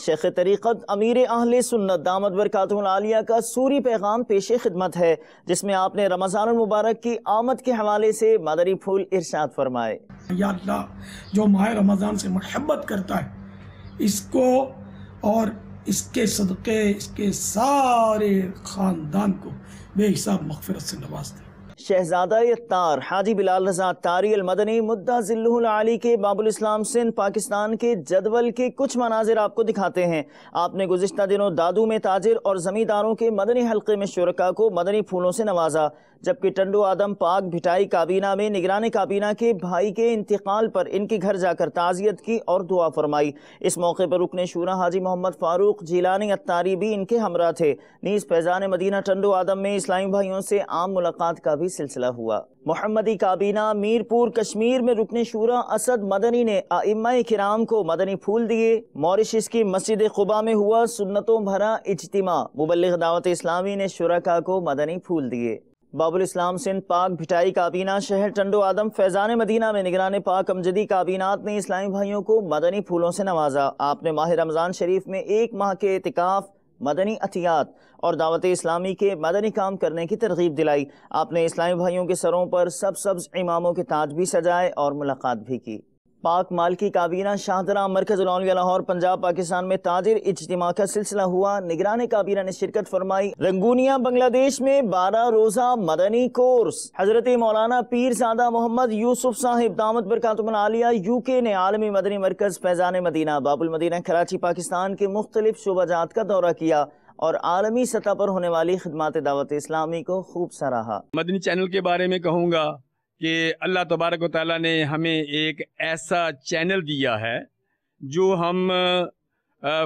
شیخ طریقت امیر اہل سنت دامت برکاتہ العالیہ کا سوری پیغام پیش خدمت ہے، جس میں آپ نے رمضان المبارک کی آمد کے حوالے سے مدنی پھول ارشاد فرمائے۔ یا اللہ، جو ماہ رمضان سے محبت کرتا ہے اس کو اور اس کے صدقے اس کے سارے خاندان کو بے حساب مغفرت سے نواز دے۔ شہزادہ اتار حاجی بلال رضا اتاری المدنی مدہ ذلہ العالی کے باب الاسلام سندھ پاکستان کے جدول کے کچھ مناظر آپ کو دکھاتے ہیں۔ آپ نے گزشتہ دنوں دادو میں تاجر اور زمینداروں کے مدنی حلقے میں شرکاء کو مدنی پھولوں سے نوازا، جبکہ ٹنڈو آدم پاک بھٹائی کابینہ میں نگران کابینہ کے بھائی کے انتقال پر ان کے گھر جا کر تعزیت کی اور دعا فرمائی۔ اس موقع پر رکن شورا حاجی محمد فاروق جیلانی اتاری بھی ان کے ہمراہ تھے۔ نیز فیضان مدینہ ٹنڈو آدم میں اسلامی بھائیوں سے عام ملاقات کا بھی سلسلہ ہوا۔ محمدی کابینہ میرپور کشمیر میں رکن شورا اسد مدنی نے ائمہ کرام کو مدنی پھول دیے۔ موریشس کی مسجد قباء میں ہوا سنتوں بھرا اجتماع، مبلغ دعوت اسلامی نے شرکاء کو مدنی پھول دیے۔ باب الاسلام سندھ پاک بھٹائی کابینہ شہر ٹنڈو آدم فیضان مدینہ میں نگران پاک امجدی کابینات نے اسلامی بھائیوں کو مدنی پھولوں سے نوازا۔ آپ نے ماہ رمضان شریف میں 1 ماہ کے اعتکاف، مدنی عطیات اور دعوت اسلامی کے مدنی کام کرنے کی ترغیب دلائی۔ آپ نے اسلامی بھائیوں کے سروں پر سبز اماموں کے تاج بھی سجائے اور ملاقات بھی کی۔ پاک مالکی کابینہ شاہدرہ مرکز الاولیاء لاہور پنجاب پاکستان میں تاجر اجتماع کا سلسلہ ہوا۔ نگران کابینہ نے شرکت فرمائی۔ رنگونیا بنگلہ دیش میں 12 روزہ مدنی کورس۔ حضرت مولانا پیر زادہ محمد یوسف صاحب دامت برکاتہ العالیہ UK نے عالمی مدنی مرکز فیضان مدینہ باب المدینہ کراچی پاکستان کے مختلف شعبہ جات کا دورہ کیا اور عالمی سطح پر ہونے والی خدمات دعوت اسلامی کو خوب سراہا۔ مدنی چینل کے بارے میں کہوں گا کہ اللہ تبارک و تعالیٰ نے ہمیں ایک ایسا چینل دیا ہے جو ہم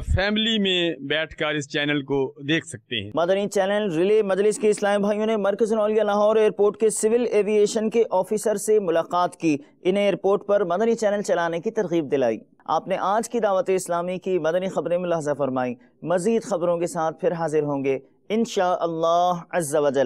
فیملی میں بیٹھ کر اس چینل کو دیکھ سکتے ہیں۔ مدنی چینل ریلے مجلس کے اسلامی بھائیوں نے مرکز الاولیاء لاہور ایئرپورٹ کے سول ایوییشن کے آفیسر سے ملاقات کی، انہیں ایئرپورٹ پر مدنی چینل چلانے کی ترغیب دلائی۔ آپ نے آج کی دعوت اسلامی کی مدنی خبریں ملاحظہ فرمائی۔ مزید خبروں کے ساتھ پھر حاضر ہوں گے انشاءاللہ عز و جل۔